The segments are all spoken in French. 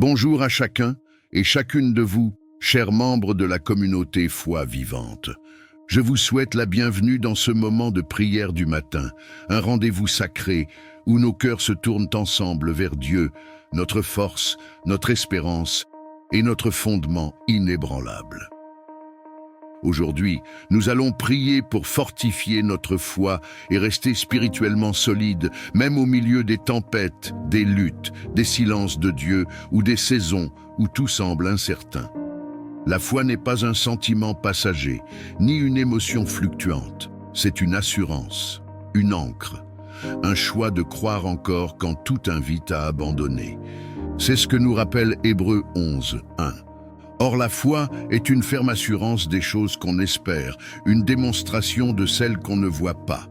Bonjour à chacun et chacune de vous, chers membres de la communauté Foi Vivante. Je vous souhaite la bienvenue dans ce moment de prière du matin, un rendez-vous sacré où nos cœurs se tournent ensemble vers Dieu, notre force, notre espérance et notre fondement inébranlable. Aujourd'hui, nous allons prier pour fortifier notre foi et rester spirituellement solides, même au milieu des tempêtes, des luttes, des silences de Dieu ou des saisons où tout semble incertain. La foi n'est pas un sentiment passager, ni une émotion fluctuante. C'est une assurance, une ancre, un choix de croire encore quand tout invite à abandonner. C'est ce que nous rappelle Hébreux 11, 1. Or la foi est une ferme assurance des choses qu'on espère, une démonstration de celles qu'on ne voit pas.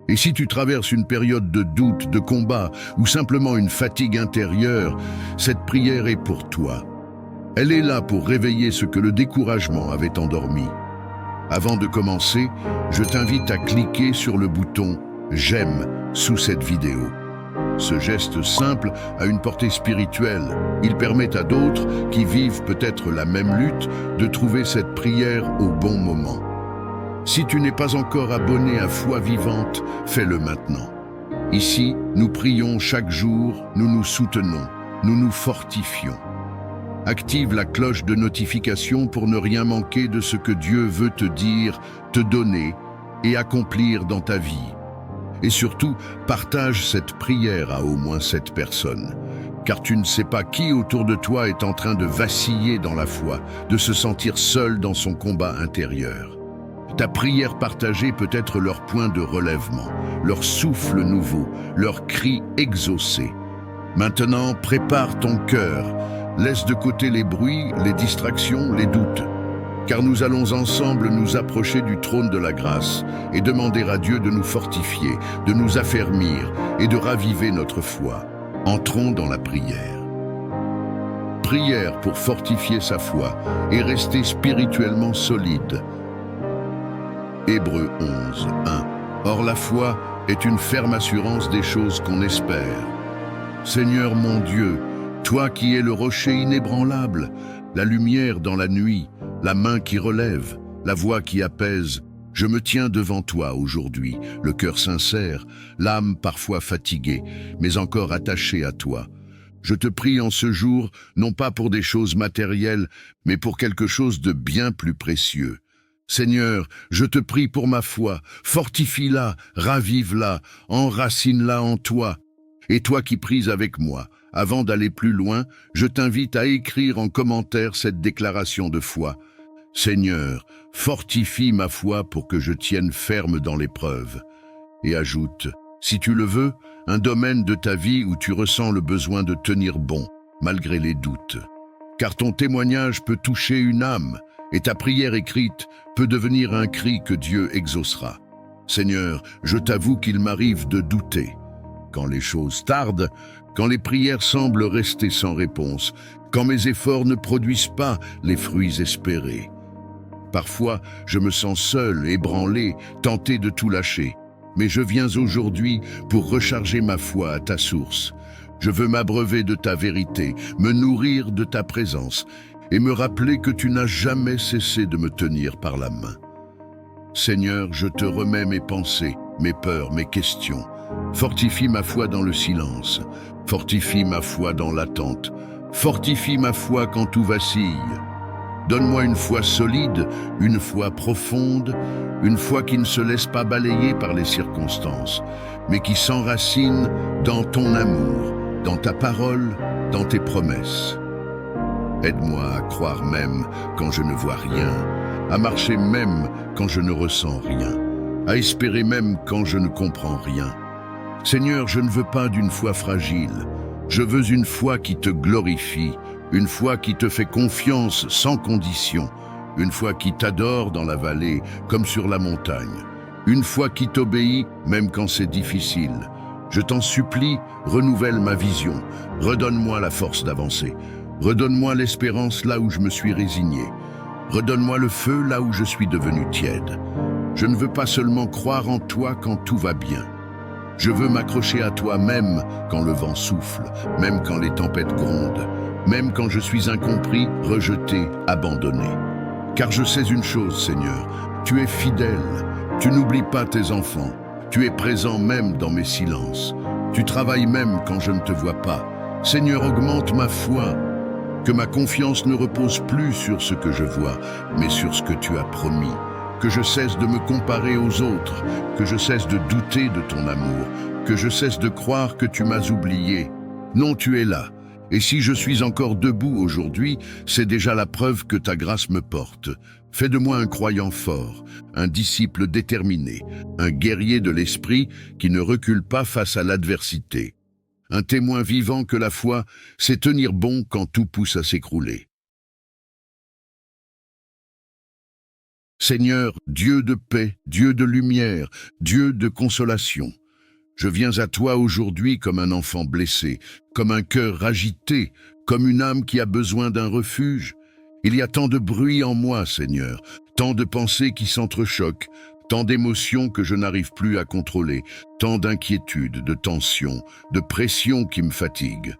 Et si tu traverses une période de doute, de combat ou simplement une fatigue intérieure, cette prière est pour toi. Elle est là pour réveiller ce que le découragement avait endormi. Avant de commencer, je t'invite à cliquer sur le bouton « J'aime » sous cette vidéo. Ce geste simple a une portée spirituelle. Il permet à d'autres, qui vivent peut-être la même lutte, de trouver cette prière au bon moment. Si tu n'es pas encore abonné à Foi Vivante, fais-le maintenant. Ici, nous prions chaque jour, nous nous soutenons, nous nous fortifions. Active la cloche de notification pour ne rien manquer de ce que Dieu veut te dire, te donner et accomplir dans ta vie. Et surtout, partage cette prière à au moins 7 personnes. Car tu ne sais pas qui autour de toi est en train de vaciller dans la foi, de se sentir seul dans son combat intérieur. Ta prière partagée peut être leur point de relèvement, leur souffle nouveau, leur cri exaucé. Maintenant, prépare ton cœur. Laisse de côté les bruits, les distractions, les doutes. Car nous allons ensemble nous approcher du trône de la grâce et demander à Dieu de nous fortifier, de nous affermir et de raviver notre foi. Entrons dans la prière. Prière pour fortifier sa foi et rester spirituellement solide. Hébreux 11, 1. Or la foi est une ferme assurance des choses qu'on espère. Seigneur mon Dieu, toi qui es le rocher inébranlable, la lumière dans la nuit, la main qui relève, la voix qui apaise, je me tiens devant toi aujourd'hui, le cœur sincère, l'âme parfois fatiguée, mais encore attachée à toi. Je te prie en ce jour, non pas pour des choses matérielles, mais pour quelque chose de bien plus précieux. Seigneur, je te prie pour ma foi, fortifie-la, ravive-la, enracine-la en toi. Et toi qui pries avec moi, avant d'aller plus loin, je t'invite à écrire en commentaire cette déclaration de foi. Seigneur, fortifie ma foi pour que je tienne ferme dans l'épreuve. Et ajoute, si tu le veux, un domaine de ta vie où tu ressens le besoin de tenir bon, malgré les doutes. Car ton témoignage peut toucher une âme, et ta prière écrite peut devenir un cri que Dieu exaucera. Seigneur, je t'avoue qu'il m'arrive de douter. Quand les choses tardent, quand les prières semblent rester sans réponse, quand mes efforts ne produisent pas les fruits espérés. Parfois, je me sens seul, ébranlé, tenté de tout lâcher. Mais je viens aujourd'hui pour recharger ma foi à ta source. Je veux m'abreuver de ta vérité, me nourrir de ta présence et me rappeler que tu n'as jamais cessé de me tenir par la main. Seigneur, je te remets mes pensées, mes peurs, mes questions. Fortifie ma foi dans le silence, fortifie ma foi dans l'attente, fortifie ma foi quand tout vacille. Donne-moi une foi solide, une foi profonde, une foi qui ne se laisse pas balayer par les circonstances, mais qui s'enracine dans ton amour, dans ta parole, dans tes promesses. Aide-moi à croire même quand je ne vois rien, à marcher même quand je ne ressens rien, à espérer même quand je ne comprends rien. Seigneur, je ne veux pas d'une foi fragile. Je veux une foi qui te glorifie, une foi qui te fait confiance sans condition, une foi qui t'adore dans la vallée comme sur la montagne, une foi qui t'obéit même quand c'est difficile. Je t'en supplie, renouvelle ma vision, redonne-moi la force d'avancer, redonne-moi l'espérance là où je me suis résigné, redonne-moi le feu là où je suis devenu tiède. Je ne veux pas seulement croire en toi quand tout va bien. Je veux m'accrocher à toi même quand le vent souffle, même quand les tempêtes grondent, même quand je suis incompris, rejeté, abandonné. Car je sais une chose, Seigneur, tu es fidèle, tu n'oublies pas tes enfants, tu es présent même dans mes silences, tu travailles même quand je ne te vois pas. Seigneur, augmente ma foi, que ma confiance ne repose plus sur ce que je vois, mais sur ce que tu as promis. Que je cesse de me comparer aux autres, que je cesse de douter de ton amour, que je cesse de croire que tu m'as oublié. Non, tu es là. Et si je suis encore debout aujourd'hui, c'est déjà la preuve que ta grâce me porte. Fais de moi un croyant fort, un disciple déterminé, un guerrier de l'esprit qui ne recule pas face à l'adversité. Un témoin vivant que la foi, c'est tenir bon quand tout pousse à s'écrouler. Seigneur, Dieu de paix, Dieu de lumière, Dieu de consolation, je viens à toi aujourd'hui comme un enfant blessé, comme un cœur agité, comme une âme qui a besoin d'un refuge. Il y a tant de bruit en moi, Seigneur, tant de pensées qui s'entrechoquent, tant d'émotions que je n'arrive plus à contrôler, tant d'inquiétudes, de tensions, de pressions qui me fatiguent.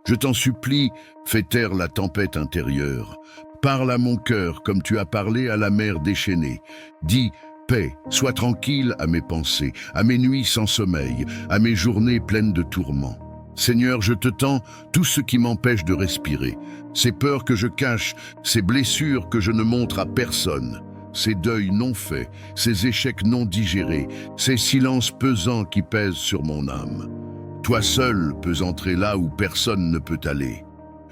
Je t'en supplie, fais taire la tempête intérieure. Parle à mon cœur comme tu as parlé à la mer déchaînée. Dis, paix, sois tranquille à mes pensées, à mes nuits sans sommeil, à mes journées pleines de tourments. Seigneur, je te tends tout ce qui m'empêche de respirer, ces peurs que je cache, ces blessures que je ne montre à personne, ces deuils non faits, ces échecs non digérés, ces silences pesants qui pèsent sur mon âme. Toi seul peux entrer là où personne ne peut aller.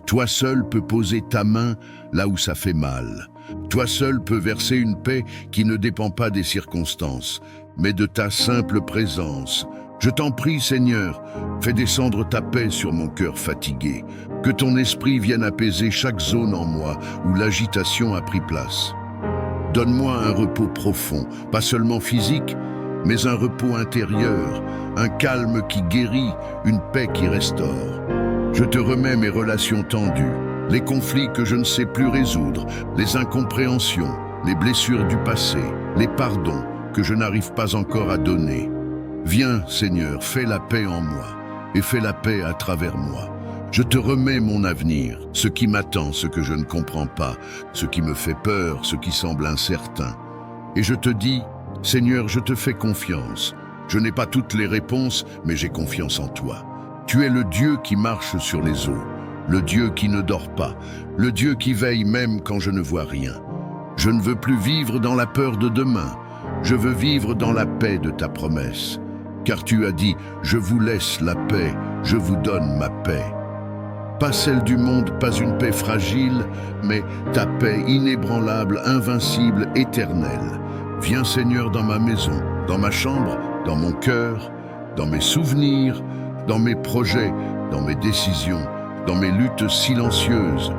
Toi seul peux poser ta main là où ça fait mal. Toi seul peux verser une paix qui ne dépend pas des circonstances, mais de ta simple présence. Je t'en prie, Seigneur, fais descendre ta paix sur mon cœur fatigué, que ton esprit vienne apaiser chaque zone en moi où l'agitation a pris place. Donne-moi un repos profond, pas seulement physique, mais un repos intérieur, un calme qui guérit, une paix qui restaure. Je te remets mes relations tendues, les conflits que je ne sais plus résoudre, les incompréhensions, les blessures du passé, les pardons que je n'arrive pas encore à donner. Viens, Seigneur, fais la paix en moi et fais la paix à travers moi. Je te remets mon avenir, ce qui m'attend, ce que je ne comprends pas, ce qui me fait peur, ce qui semble incertain. Et je te dis, Seigneur, je te fais confiance. Je n'ai pas toutes les réponses, mais j'ai confiance en toi. Tu es le Dieu qui marche sur les eaux, le Dieu qui ne dort pas, le Dieu qui veille même quand je ne vois rien. Je ne veux plus vivre dans la peur de demain, je veux vivre dans la paix de ta promesse. Car tu as dit, je vous laisse la paix, je vous donne ma paix. Pas celle du monde, pas une paix fragile, mais ta paix inébranlable, invincible, éternelle. Viens Seigneur dans ma maison, dans ma chambre, dans mon cœur, dans mes souvenirs, dans mes projets, dans mes décisions, dans mes luttes silencieuses.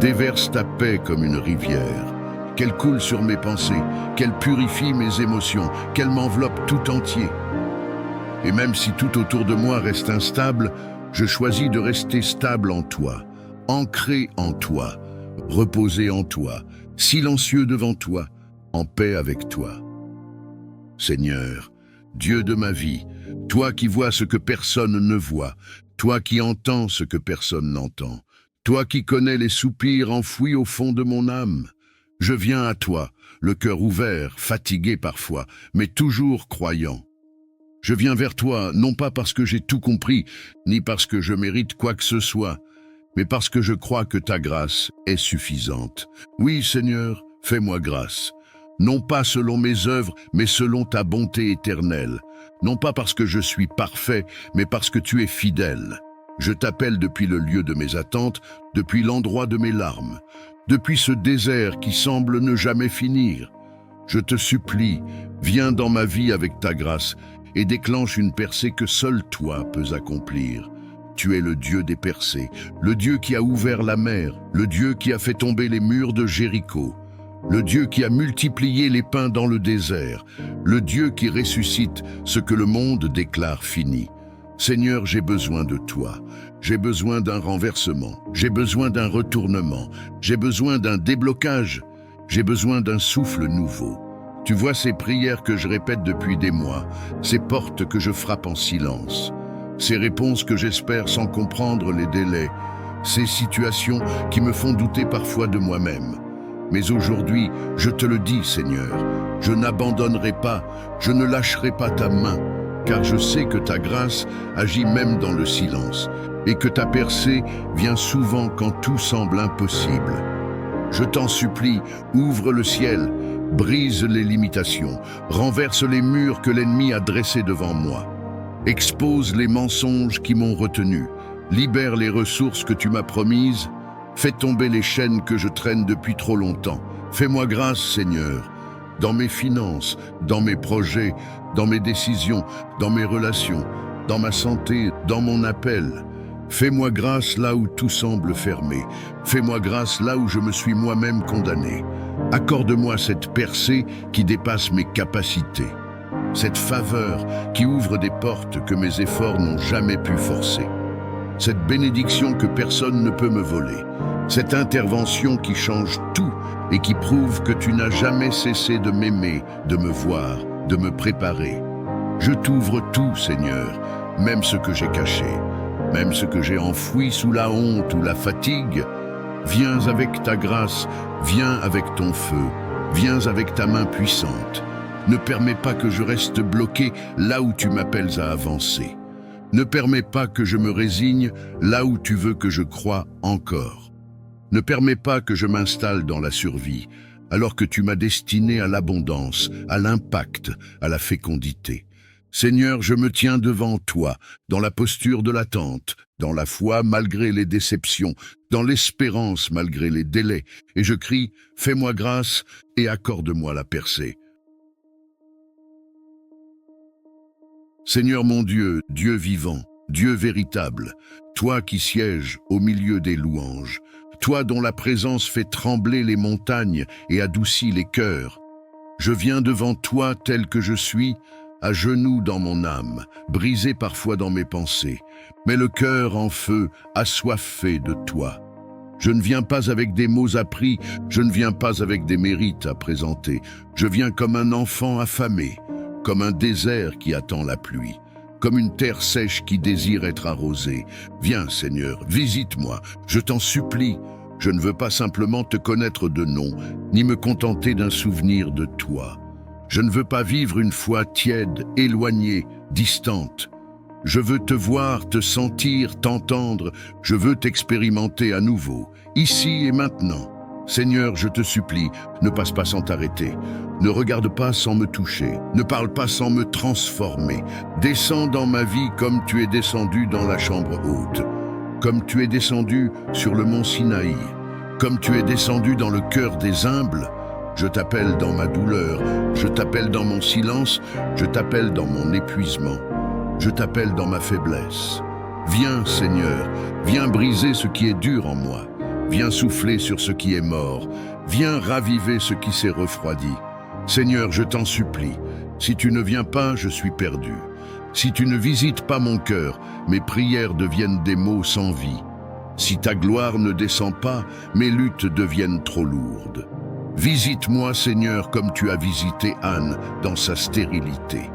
Déverse ta paix comme une rivière, qu'elle coule sur mes pensées, qu'elle purifie mes émotions, qu'elle m'enveloppe tout entier. Et même si tout autour de moi reste instable, je choisis de rester stable en toi, ancré en toi, reposé en toi, silencieux devant toi, en paix avec toi. Seigneur, Dieu de ma vie, toi qui vois ce que personne ne voit, toi qui entends ce que personne n'entend, toi qui connais les soupirs enfouis au fond de mon âme, je viens à toi, le cœur ouvert, fatigué parfois, mais toujours croyant. Je viens vers toi, non pas parce que j'ai tout compris, ni parce que je mérite quoi que ce soit, mais parce que je crois que ta grâce est suffisante. Oui, Seigneur, fais-moi grâce. Non pas selon mes œuvres, mais selon ta bonté éternelle. Non pas parce que je suis parfait, mais parce que tu es fidèle. Je t'appelle depuis le lieu de mes attentes, depuis l'endroit de mes larmes, depuis ce désert qui semble ne jamais finir. Je te supplie, viens dans ma vie avec ta grâce, et déclenche une percée que seul toi peux accomplir. Tu es le Dieu des percées, le Dieu qui a ouvert la mer, le Dieu qui a fait tomber les murs de Jéricho, le Dieu qui a multiplié les pains dans le désert, le Dieu qui ressuscite ce que le monde déclare fini. Seigneur, j'ai besoin de toi, j'ai besoin d'un renversement, j'ai besoin d'un retournement, j'ai besoin d'un déblocage, j'ai besoin d'un souffle nouveau. Tu vois ces prières que je répète depuis des mois, ces portes que je frappe en silence, ces réponses que j'espère sans comprendre les délais. ces situations qui me font douter parfois de moi-même. Mais aujourd'hui, je te le dis, Seigneur, je n'abandonnerai pas, je ne lâcherai pas ta main, car je sais que ta grâce agit même dans le silence, et que ta percée vient souvent quand tout semble impossible. Je t'en supplie, ouvre le ciel, brise les limitations, renverse les murs que l'ennemi a dressés devant moi. Expose les mensonges qui m'ont retenu, libère les ressources que tu m'as promises, fais tomber les chaînes que je traîne depuis trop longtemps. Fais-moi grâce, Seigneur, dans mes finances, dans mes projets, dans mes décisions, dans mes relations, dans ma santé, dans mon appel. Fais-moi grâce là où tout semble fermé. Fais-moi grâce là où je me suis moi-même condamné. Accorde-moi cette percée qui dépasse mes capacités. Cette faveur qui ouvre des portes que mes efforts n'ont jamais pu forcer. Cette bénédiction que personne ne peut me voler. Cette intervention qui change tout et qui prouve que tu n'as jamais cessé de m'aimer, de me voir, de me préparer. Je t'ouvre tout, Seigneur, même ce que j'ai caché, même ce que j'ai enfoui sous la honte ou la fatigue. Viens avec ta grâce, viens avec ton feu, viens avec ta main puissante. Ne permets pas que je reste bloqué là où tu m'appelles à avancer. Ne permets pas que je me résigne là où tu veux que je croie encore. Ne permets pas que je m'installe dans la survie, alors que tu m'as destiné à l'abondance, à l'impact, à la fécondité. Seigneur, je me tiens devant toi, dans la posture de l'attente, dans la foi malgré les déceptions, dans l'espérance malgré les délais, et je crie, fais-moi grâce et accorde-moi la percée. Seigneur mon Dieu, Dieu vivant, Dieu véritable, toi qui sièges au milieu des louanges, toi dont la présence fait trembler les montagnes et adoucit les cœurs. Je viens devant toi tel que je suis, à genoux dans mon âme, brisé parfois dans mes pensées, mais le cœur en feu, assoiffé de toi. Je ne viens pas avec des mots appris, je ne viens pas avec des mérites à présenter. Je viens comme un enfant affamé, comme un désert qui attend la pluie, comme une terre sèche qui désire être arrosée. Viens, Seigneur, visite-moi, je t'en supplie. Je ne veux pas simplement te connaître de nom, ni me contenter d'un souvenir de toi. Je ne veux pas vivre une foi tiède, éloignée, distante. Je veux te voir, te sentir, t'entendre. Je veux t'expérimenter à nouveau, ici et maintenant. Seigneur, je te supplie, ne passe pas sans t'arrêter. Ne regarde pas sans me toucher. Ne parle pas sans me transformer. Descends dans ma vie comme tu es descendu dans la chambre haute. Comme tu es descendu sur le mont Sinaï. Comme tu es descendu dans le cœur des humbles. Je t'appelle dans ma douleur. Je t'appelle dans mon silence. Je t'appelle dans mon épuisement. Je t'appelle dans ma faiblesse. Viens, Seigneur, viens briser ce qui est dur en moi. Viens souffler sur ce qui est mort. Viens raviver ce qui s'est refroidi. Seigneur, je t'en supplie. Si tu ne viens pas, je suis perdu. Si tu ne visites pas mon cœur, mes prières deviennent des mots sans vie. Si ta gloire ne descend pas, mes luttes deviennent trop lourdes. Visite-moi, Seigneur, comme tu as visité Anne dans sa stérilité.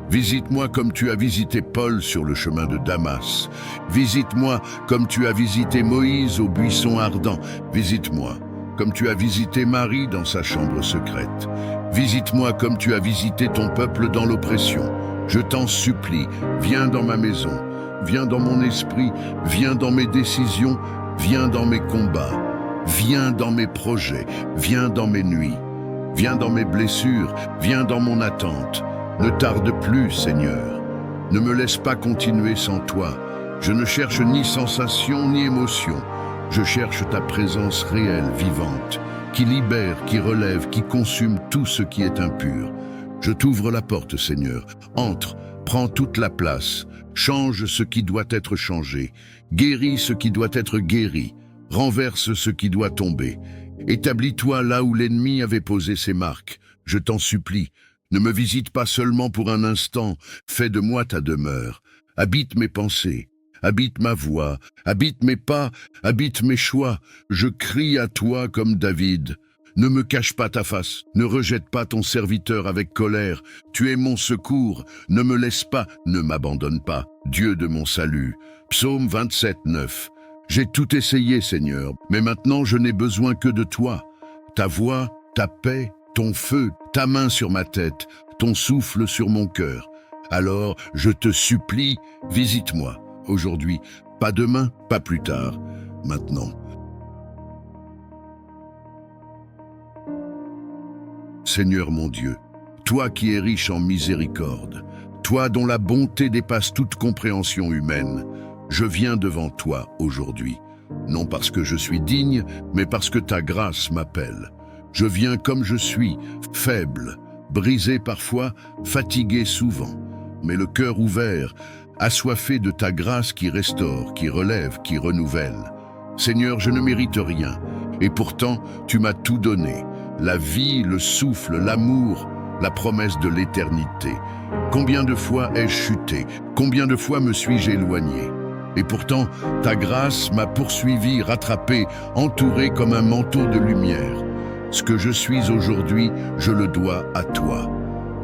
Visite-moi comme tu as visité Paul sur le chemin de Damas. Visite-moi comme tu as visité Moïse au buisson ardent. Visite-moi comme tu as visité Marie dans sa chambre secrète. Visite-moi comme tu as visité ton peuple dans l'oppression. Je t'en supplie, viens dans ma maison, viens dans mon esprit, viens dans mes décisions, viens dans mes combats, viens dans mes projets, viens dans mes nuits, viens dans mes blessures, viens dans mon attente. Ne tarde plus, Seigneur. Ne me laisse pas continuer sans toi. Je ne cherche ni sensation ni émotion. Je cherche ta présence réelle, vivante, qui libère, qui relève, qui consume tout ce qui est impur. Je t'ouvre la porte, Seigneur. Entre, prends toute la place. Change ce qui doit être changé. Guéris ce qui doit être guéri. Renverse ce qui doit tomber. Établis-toi là où l'ennemi avait posé ses marques. Je t'en supplie. Ne me visite pas seulement pour un instant, fais de moi ta demeure. Habite mes pensées, habite ma voix, habite mes pas, habite mes choix. Je crie à toi comme David. Ne me cache pas ta face, ne rejette pas ton serviteur avec colère. Tu es mon secours, ne me laisse pas, ne m'abandonne pas, Dieu de mon salut. Psaume 27, 9. J'ai tout essayé, Seigneur, mais maintenant je n'ai besoin que de toi. Ta voix, ta paix, ton feu, ta main sur ma tête, ton souffle sur mon cœur. Alors, je te supplie, visite-moi, aujourd'hui, pas demain, pas plus tard, maintenant. Seigneur mon Dieu, toi qui es riche en miséricorde, toi dont la bonté dépasse toute compréhension humaine, je viens devant toi aujourd'hui, non parce que je suis digne, mais parce que ta grâce m'appelle. Je viens comme je suis, faible, brisé parfois, fatigué souvent, mais le cœur ouvert, assoiffé de ta grâce qui restaure, qui relève, qui renouvelle. Seigneur, je ne mérite rien, et pourtant tu m'as tout donné, la vie, le souffle, l'amour, la promesse de l'éternité. Combien de fois ai-je chuté, combien de fois me suis-je éloigné? Et pourtant, ta grâce m'a poursuivi, rattrapé, entouré comme un manteau de lumière. Ce que je suis aujourd'hui, je le dois à toi.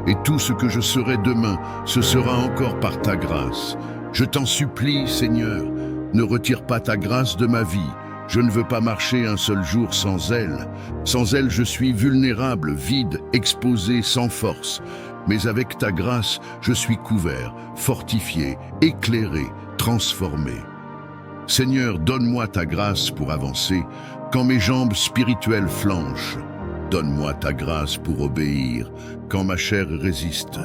Et tout ce que je serai demain, ce sera encore par ta grâce. Je t'en supplie, Seigneur, ne retire pas ta grâce de ma vie. Je ne veux pas marcher un seul jour sans elle. Sans elle, je suis vulnérable, vide, exposé, sans force. Mais avec ta grâce, je suis couvert, fortifié, éclairé, transformé. Seigneur, donne-moi ta grâce pour avancer quand mes jambes spirituelles flanchent. Donne-moi ta grâce pour obéir quand ma chair résiste.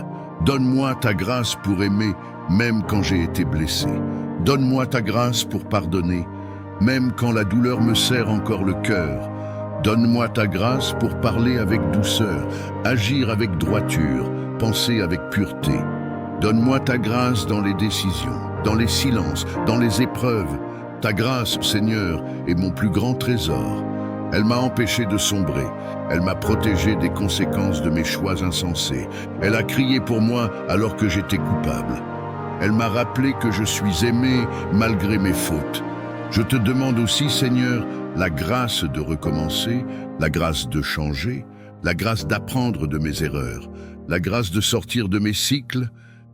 Donne-moi ta grâce pour aimer même quand j'ai été blessé. Donne-moi ta grâce pour pardonner même quand la douleur me serre encore le cœur. Donne-moi ta grâce pour parler avec douceur, agir avec droiture, penser avec pureté. Donne-moi ta grâce dans les décisions, dans les silences, dans les épreuves. Ta grâce, Seigneur, est mon plus grand trésor. Elle m'a empêché de sombrer. Elle m'a protégé des conséquences de mes choix insensés. Elle a crié pour moi alors que j'étais coupable. Elle m'a rappelé que je suis aimé malgré mes fautes. Je te demande aussi, Seigneur, la grâce de recommencer, la grâce de changer, la grâce d'apprendre de mes erreurs, la grâce de sortir de mes cycles,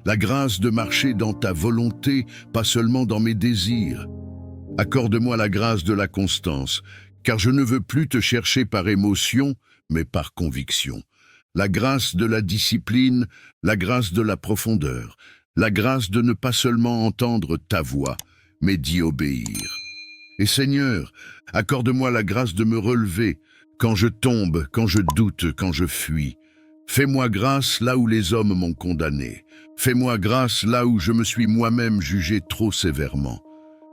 la grâce de marcher dans ta volonté, pas seulement dans mes désirs. Accorde-moi la grâce de la constance, car je ne veux plus te chercher par émotion, mais par conviction. La grâce de la discipline, la grâce de la profondeur, la grâce de ne pas seulement entendre ta voix, mais d'y obéir. Et Seigneur, accorde-moi la grâce de me relever quand je tombe, quand je doute, quand je fuis. Fais-moi grâce là où les hommes m'ont condamné. Fais-moi grâce là où je me suis moi-même jugé trop sévèrement.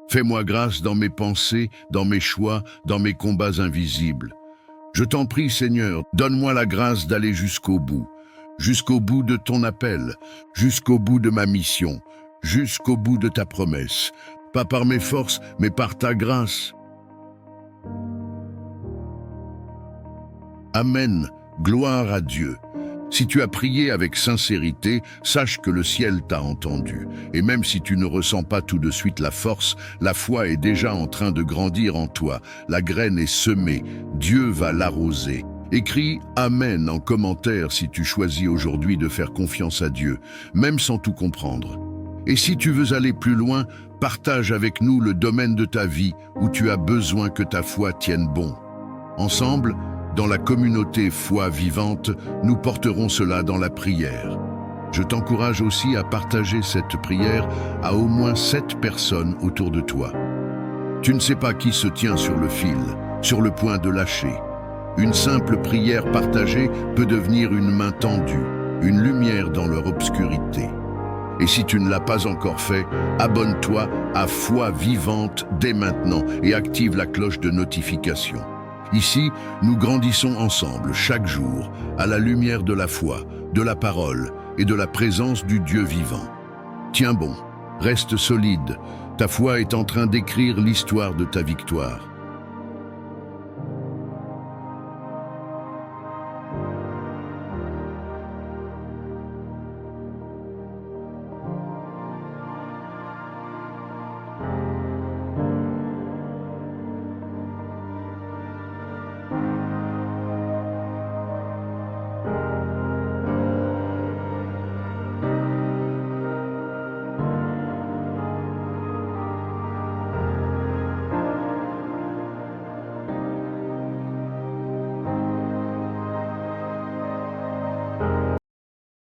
Fais-moi grâce dans mes pensées, dans mes choix, dans mes combats invisibles. Je t'en prie, Seigneur, donne-moi la grâce d'aller jusqu'au bout de ton appel, jusqu'au bout de ma mission, jusqu'au bout de ta promesse, pas par mes forces, mais par ta grâce. Amen. Gloire à Dieu. Si tu as prié avec sincérité, sache que le ciel t'a entendu. Et même si tu ne ressens pas tout de suite la force, la foi est déjà en train de grandir en toi. La graine est semée. Dieu va l'arroser. Écris « Amen » en commentaire si tu choisis aujourd'hui de faire confiance à Dieu, même sans tout comprendre. Et si tu veux aller plus loin, partage avec nous le domaine de ta vie où tu as besoin que ta foi tienne bon. Ensemble, dans la communauté Foi Vivante, nous porterons cela dans la prière. Je t'encourage aussi à partager cette prière à au moins 7 personnes autour de toi. Tu ne sais pas qui se tient sur le fil, sur le point de lâcher. Une simple prière partagée peut devenir une main tendue, une lumière dans leur obscurité. Et si tu ne l'as pas encore fait, abonne-toi à Foi Vivante dès maintenant et active la cloche de notification. Ici, nous grandissons ensemble, chaque jour, à la lumière de la foi, de la parole et de la présence du Dieu vivant. Tiens bon, reste solide, ta foi est en train d'écrire l'histoire de ta victoire.